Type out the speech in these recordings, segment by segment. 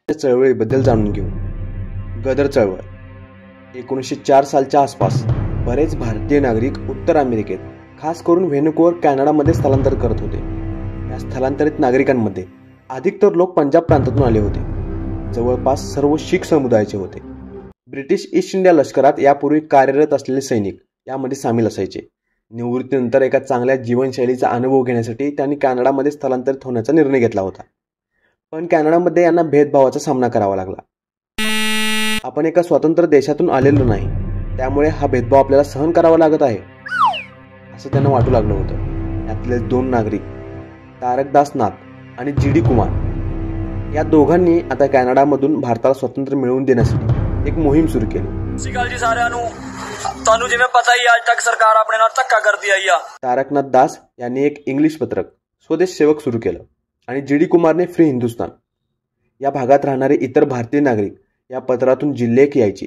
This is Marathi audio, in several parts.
चळवळीबद्दल जाणून घेऊ। गदर चळवळ 1904 सालच्या आसपास बरेच भारतीय नागरिक उत्तर अमेरिकेत, खास करून व्हॅनकुव्हर कॅनडामध्ये स्थलांतर करत होते। या स्थलांतरित नागरिकांमध्ये अधिकतर लोक पंजाब प्रांतातून आले होते। जवळपास सर्व शीख समुदायाचे होते। ब्रिटिश ईस्ट इंडिया लष्करात यापूर्वी कार्यरत असलेले सैनिक यामध्ये सामील असायचे। निवृत्तीनंतर एका चांगल्या जीवनशैलीचा अनुभव घेण्यासाठी त्यांनी कॅनडामध्ये स्थलांतरित होण्याचा निर्णय घेतला होता। पण कॅनडामध्ये यांना भेदभावाचा सामना करावा लागला। आपण एका स्वतंत्र देशातून आलेलो नाही, त्यामुळे हा भेदभाव आपल्याला सहन करावा लागत आहे असं त्यांना वाटू लागलं होतं। यातले दोन नागरिक तारकदास नाथ आणि जी डी कुमार या दोघांनी आता कॅनडामधून भारताला स्वातंत्र्य मिळवून देण्यासाठी एक मोहीम सुरू केली। सिकाल जी साਰਿਆਂ ਨੂੰ ਤੁਹਾਨੂੰ ਜਿਵੇਂ ਪਤਾ ਹੀ ਅੱਜ तक सरकार ਆਪਣੇ ਨਾਲ ਧੱਕਾ ਕਰਦੀ ਆਈ ਆ। तारकनाथ दास यांनी एक इंग्लिश पत्रक स्वदेश सेवक सुरू केलं आणि जी डी कुमारने फ्री हिंदुस्तान। या भागात राहणारे इतर भारतीय नागरिक या पत्रातून जी लेख यायची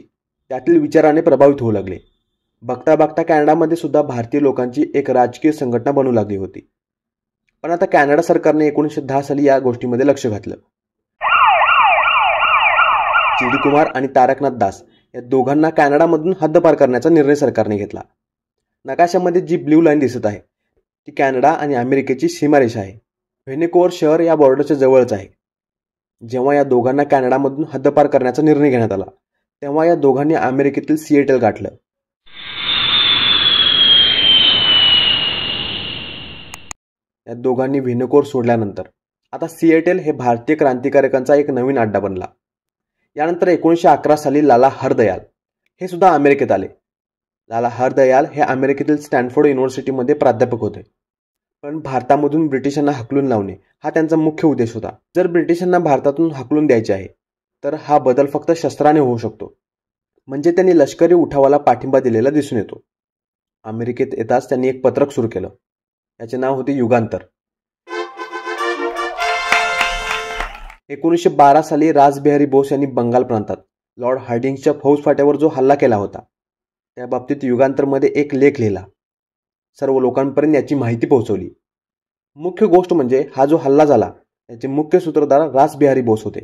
त्यातील विचाराने प्रभावित होऊ लागले। बघता बघता कॅनडामध्ये सुद्धा भारतीय लोकांची एक राजकीय संघटना बनू लागली होती। पण आता कॅनडा सरकारने 1910 साली या गोष्टीमध्ये लक्ष घातलं। जी डी कुमार आणि तारकनाथ दास या दोघांना कॅनडामधून हद्दपार करण्याचा निर्णय सरकारने घेतला। नकाशामध्ये जी ब्ल्यू लाईन दिसत आहे ती कॅनडा आणि अमेरिकेची सीमारेषा आहे। व्हॅनकुव्हर शहर या बॉर्डरच्या जवळच आहे। जेव्हा या दोघांना कॅनडामधून हद्दपार करण्याचा निर्णय घेण्यात आला तेव्हा या दोघांनी अमेरिकेतील सिएटल गाठलं। या दोघांनी व्हॅनकुव्हर सोडल्यानंतर आता सिएटल हे भारतीय क्रांतिकारकांचा एक नवीन अड्डा बनला। यानंतर 1911 साली लाला हरदयाल हे सुद्धा अमेरिकेत आले। लाला हरदयाल हे अमेरिकेतील स्टॅनफोर्ड युनिव्हर्सिटीमध्ये प्राध्यापक होते। पण भारतामधून ब्रिटिशांना हकलून लावणे हा त्यांचा मुख्य उद्देश होता। जर ब्रिटिशांना भारतातून हकलून द्यायचे आहे तर हा बदल फक्त शस्त्राने होऊ शकतो। म्हणजे त्यांनी लष्करी उठावाला पाठिंबा दिलेला दिसून येतो। अमेरिकेत येताच त्यांनी एक पत्रक सुरू केलं। याचे नाव होते युगांतर। 1912 साली रासबिहारी बोस यांनी बंगाल प्रांतात लॉर्ड हार्डिंग्सच्या फौजफाट्यावर जो हल्ला केला होता त्या बाबतीत युगांतरमध्ये एक लेख लिहिला। सर्व लोकांपर्यंत याची माहिती पोहोचवली। मुख्य गोष्ट म्हणजे हा जो हल्ला झाला याचे मुख्य सूत्रधार रासबिहारी बोस होते।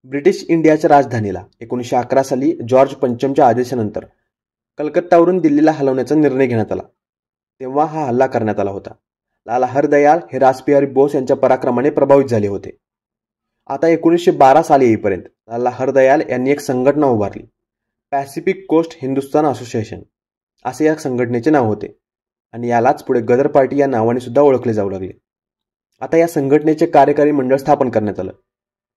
ब्रिटिश इंडियाच्या राजधानीला 1911 साली जॉर्ज पंचमच्या आदेशानंतर कलकत्तावरून दिल्लीला हलवण्याचा निर्णय घेण्यात आला। तेव्हा हा हल्ला करण्यात आला होता। लाला हरदयाल हे रासबिहारी बोस यांच्या पराक्रमाने प्रभावित झाले होते। आता 1912 साली येईपर्यंत लाला हरदयाल यांनी एक संघटना उभारली, पॅसिफिक कोस्ट हिंदुस्तान असोसिएशन असे या संघटनेचे नाव होते आणि यालाच पुढे गदर पार्टी या नावाने सुद्धा ओळखले जाऊ लागले। आता या संघटनेचे कार्यकारी मंडळ स्थापन करण्यात आलं।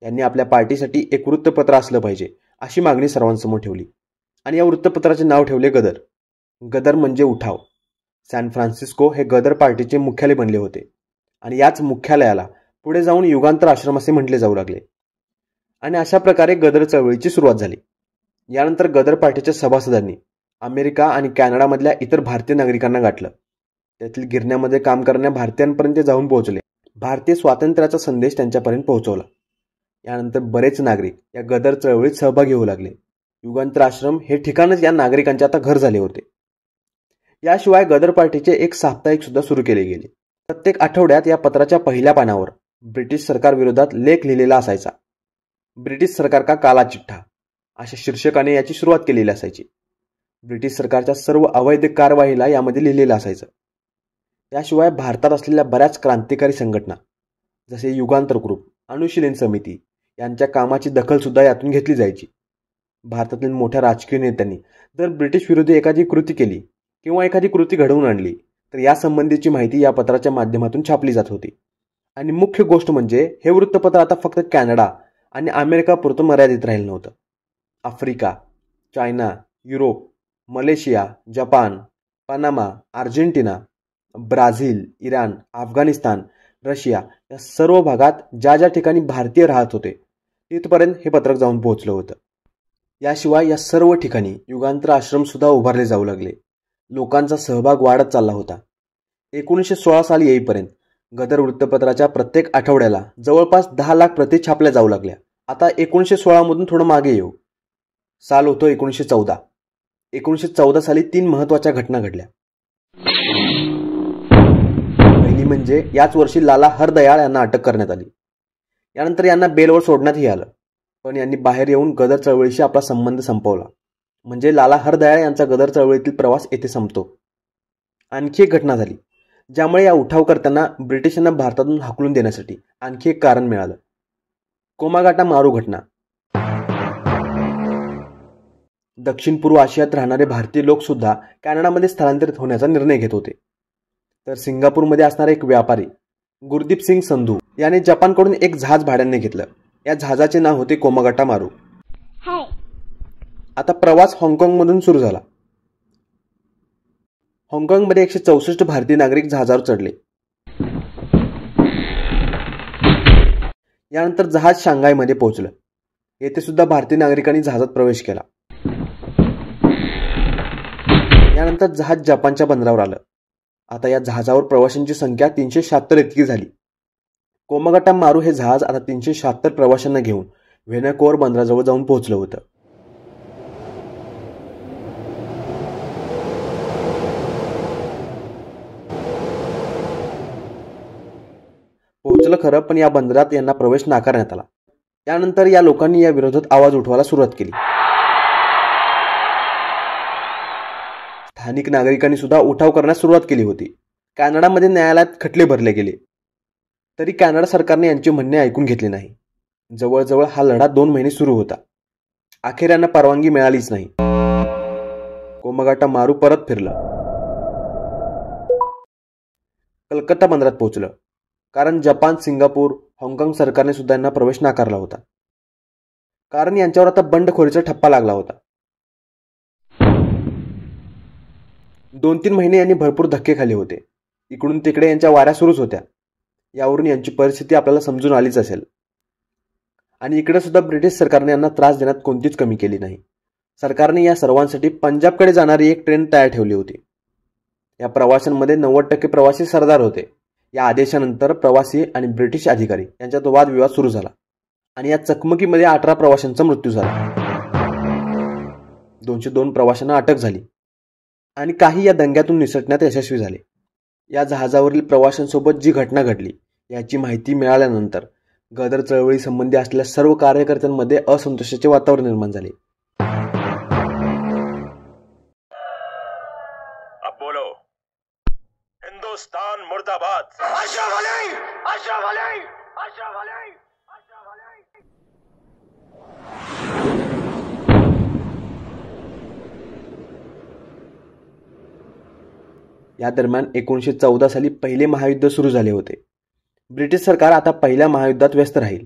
यांनी आपल्या पार्टीसाठी एक वृत्तपत्र असलं पाहिजे अशी मागणी सर्वांसमोर ठेवली आणि या वृत्तपत्राचे नाव ठेवले गदर। गदर म्हणजे उठाव। सॅन फ्रान्सिस्को हे गदर पार्टीचे मुख्यालय बनले होते आणि याच मुख्यालयाला पुढे जाऊन युगांतर आश्रम असे म्हटले जाऊ लागले आणि अशा प्रकारे गदर चळवळीची सुरुवात झाली। यानंतर गदर पार्टीच्या सभासदांनी अमेरिका आणि कॅनडामधल्या इतर भारतीय नागरिकांना गाठलं। त्यातील गिरण्यामध्ये काम करणाऱ्या भारतीयांपर्यंत जाऊन पोहोचले। भारतीय स्वातंत्र्याचा संदेश त्यांच्यापर्यंत पोहोचवला। यानंतर बरेच नागरिक या गदर चळवळीत सहभागी होऊ लागले। युगांतर आश्रम हे ठिकाणच या नागरिकांचे आता घर झाले होते। याशिवाय गदर पार्टीचे एक साप्ताहिक सुद्धा सुरू केले गेले। प्रत्येक आठवड्यात या पत्राच्या पहिल्या पानावर ब्रिटिश सरकार विरोधात लेख लिहिलेला असायचा। ब्रिटिश सरकार का काला चिठ्ठा अशा शीर्षकाने याची सुरुवात केलेली असायची। ब्रिटिश सरकारच्या सर्व अवैध कारवाईला यामध्ये लिहिलेलं असायचं। याशिवाय भारतात असलेल्या बऱ्याच क्रांतिकारी संघटना जसे युगांतर ग्रुप, अनुशीलन समिती यांच्या कामाची दखल सुद्धा यातून घेतली जायची। भारतातील मोठ्या राजकीय नेत्यांनी जर ब्रिटिश विरोधी एखादी कृती केली किंवा एखादी कृती घडवून आणली तर यासंबंधीची माहिती या पत्राच्या माध्यमातून छापली जात होती। आणि मुख्य गोष्ट म्हणजे हे वृत्तपत्र आता फक्त कॅनडा आणि अमेरिकापुरतं मर्यादित राहिलं नव्हतं। Africa, China, Europe, Malaysia, Japan, Panama, Argentina, Brazil, Iran, Afghanistan, Russia या सर्व भागात ज्या ज्या ठिकाणी भारतीय राहत होते तिथपर्यंत हे पत्रक जाऊन पोहोचलं होतं। याशिवाय या सर्व ठिकाणी युगांतर आश्रम सुद्धा उभारले जाऊ लागले। लोकांचा सहभाग वाढत चालला होता। 1916 साली येईपर्यंत गदर वृत्तपत्राच्या प्रत्येक आठवड्याला जवळपास 10 लाख प्रती छापल्या जाऊ लागल्या। आता 1916 मधून थोडं मागे येऊ। साल होतो 1914। 1914 साली 3 महत्त्वाच्या घटना घडल्या। पहिली म्हणजे याच वर्षी लाला हरदयाल यांना अटक करण्यात आली। यानंतर यांना बेलवर सोडण्यातही आलं, पण यांनी बाहेर येऊन गदर चळवळीशी आपला संबंध संपवला. म्हणजे लाला हरदयाळ यांचा गदर चळवळीतील प्रवास येथे संपतो. आणखी एक घटना झाली, ज्यामुळे या उठावकर्त्यांना ब्रिटिशांना भारतातून हाकलून देण्यासाठी आणखी एक कारण मिळालं. कोमागाटा मारू घटना. दक्षिण पूर्व आशियात राहणारे भारतीय लोक सुद्धा कॅनडामध्ये स्थलांतरित होण्याचा निर्णय घेत होते. तर सिंगापूरमध्ये असणारा एक व्यापारी गुरदीप सिंग संधू याने जपानकडून एक जहाज भाड्याने घेतलं. या जहाजाचे नाव होते कोमागाटा मारू. आता प्रवास हाँगकाँगमधून सुरू झाला. हाँगकाँगमध्ये 164 भारतीय नागरिक जहाजावर चढले. यानंतर जहाज शांघायमध्ये पोहोचलं. येथे सुद्धा भारतीय नागरिकांनी जहाजात प्रवेश केला. यानंतर जहाज जपानच्या बंदरावर आलं. आता या जहाजावर प्रवाशांची संख्या 376 इतकी झाली. कोमागाटा मारू हे जहाज आता 376 प्रवाशांना घेऊन व्हॅनकुव्हर बंदराजवळ जाऊन पोहोचलं होतं. पोहोचलं खरं, पण या बंदरात यांना प्रवेश नाकारण्यात आला. त्यानंतर या लोकांनी या विरोधात आवाज उठवायला सुरुवात केली. स्थानिक नागरिकांनी सुद्धा उठाव करण्यास सुरुवात केली होती. कॅनडामध्ये न्यायालयात खटले भरले गेले, तरी कॅनडा सरकारने यांचे म्हणणे ऐकून घेतले नाही. जवळजवळ हा लढा 2 महिने सुरू होता. अखेर यांना परवानगी मिळालीच नाही. कोमागाटा मारू परत फिरलं. कलकत्ता बंदरात पोहोचलं, कारण जपान, सिंगापूर, हाँगकाँग सरकारने सुद्धा यांना प्रवेश नाकारला होता. कारण यांच्यावर आता बंडखोरीचा ठप्पा लागला होता. 2-3 महिने यांनी भरपूर धक्के खाल्ले होते. इकडून तिकडे यांच्या वाऱ्या सुरूच होत्या. यावरून यांची परिस्थिती आपल्याला समजून आलीच असेल. आणि इकडे सुद्धा ब्रिटिश सरकारने यांना त्रास देण्यात कोणतीच कमी केली नाही. सरकारने या सर्वांसाठी पंजाबकडे जाणारी एक ट्रेन तयार ठेवली होती. या प्रवाशांमध्ये 90% प्रवासी सरदार होते. या आदेशानंतर प्रवासी आणि ब्रिटिश अधिकारी यांच्यात वादविवाद सुरू झाला आणि या चकमकीमध्ये 18 प्रवाशांचा मृत्यू झाला. 202 प्रवाशांना अटक झाली आणि काही या दंग्यातून निसटण्यात यशस्वी झाले. या जहाजावरील प्रवाशांसोबत जी घटना घडली याची माहिती मिळाल्यानंतर गदर चळवळी संबंधी असलेल्या सर्व कार्यकर्त्यांमध्ये असंतोषाचे वातावरण निर्माण झाले. अब बोलो, हिंदुस्तान मुर्दाबाद. अशरफ अली, अशरफ अली, अशरफ अली, अशरफ अली. या दरम्यान 1914 साली पहिले महायुद्ध सुरू झाले होते. ब्रिटिश सरकार आता पहिल्या महायुद्धात व्यस्त राहील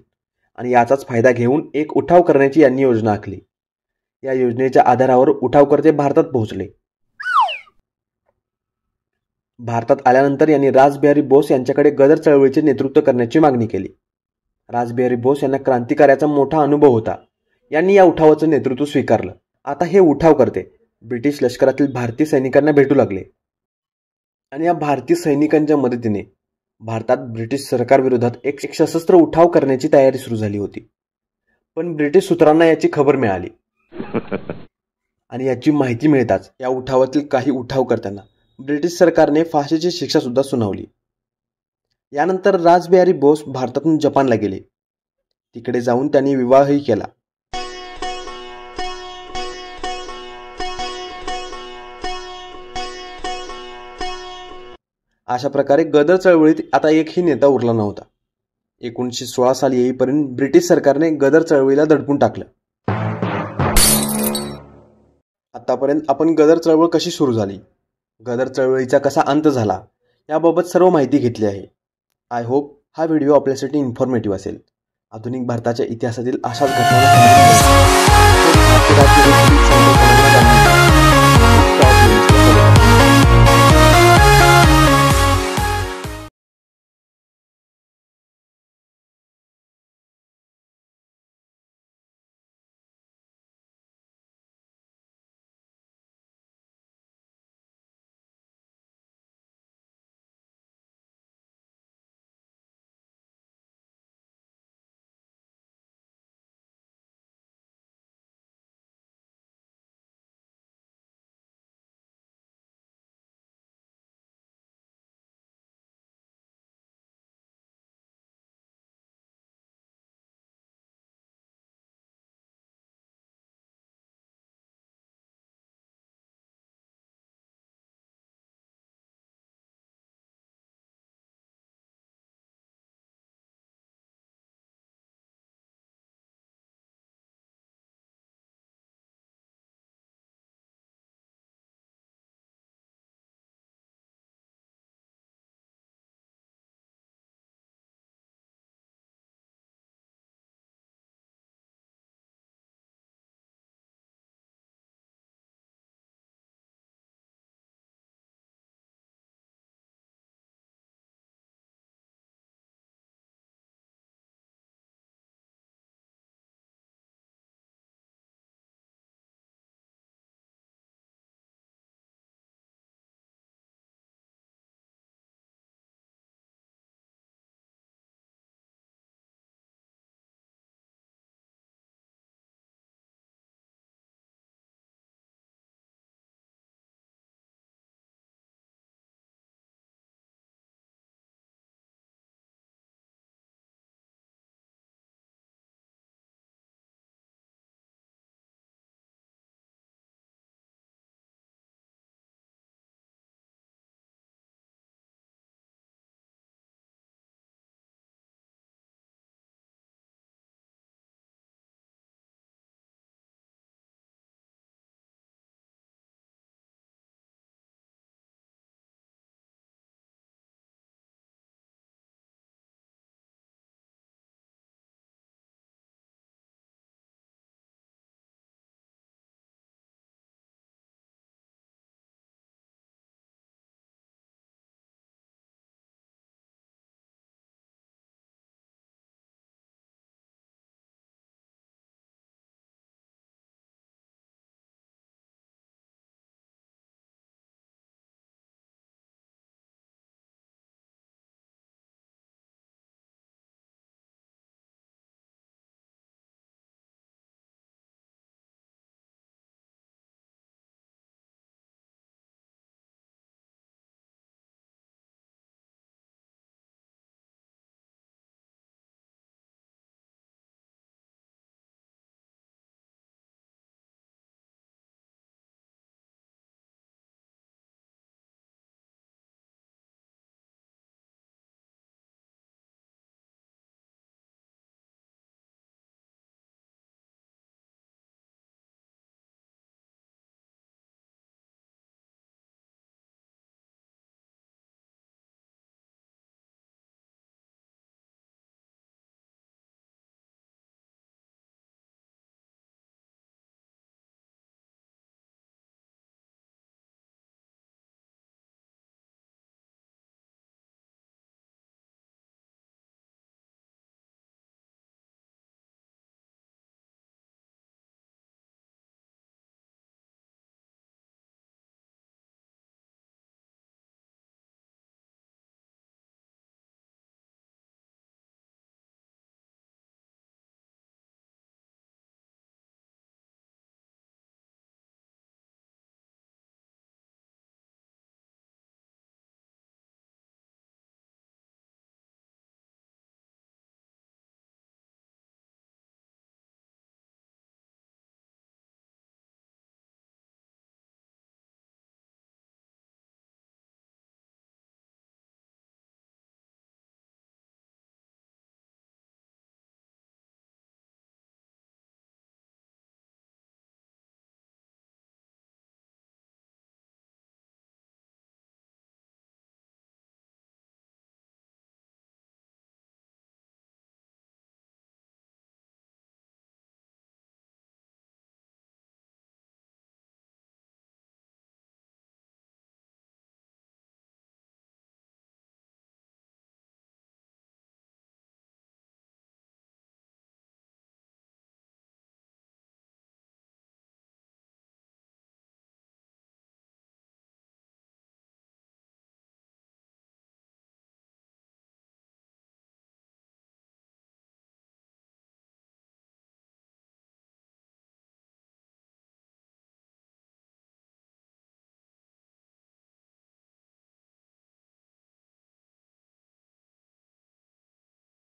आणि याचाच फायदा घेऊन एक उठाव करण्याची यांनी योजना आखली. या योजनेच्या आधारावर उठावकर्ते भारतात पोहोचले. भारतात आल्यानंतर यांनी रासबिहारी बोस यांच्याकडे गदर चळवळीचे नेतृत्व करण्याची मागणी केली. रासबिहारी बोस यांना क्रांतिकार्याचा मोठा अनुभव होता. यांनी या उठावाचं नेतृत्व स्वीकारलं. आता हे उठावकर्ते ब्रिटिश लष्करातील भारतीय सैनिकांना भेटू लागले आणि या भारतीय सैनिकांच्या मदतीने भारतात ब्रिटिश सरकारविरोधात एक सशस्त्र उठाव करण्याची तयारी सुरू झाली होती. पण ब्रिटिश सूत्रांना याची खबर मिळाली आणि याची माहिती मिळताच या उठावातील काही उठावकर्त्यांना ब्रिटिश सरकारने फाशीची शिक्षा सुद्धा सुनावली. यानंतर रासबिहारी बोस भारतातून जपानला गेले. तिकडे जाऊन त्यांनी विवाहही केला. अशा प्रकारे गदर चळवळीत आता एकही नेता उरला नव्हता. 1916 साली येईपर्यंत ब्रिटिश सरकारने गदर चळवळीला दडपून टाकलं. आतापर्यंत आपण गदर चळवळ कशी सुरू झाली, गदर चळवळीचा कसा अंत झाला याबाबत सर्व माहिती घेतली आहे. आय होप हा व्हिडिओ आपल्यासाठी इन्फॉर्मेटिव्ह असेल. आधुनिक भारताच्या इतिहासातील अशाच घटना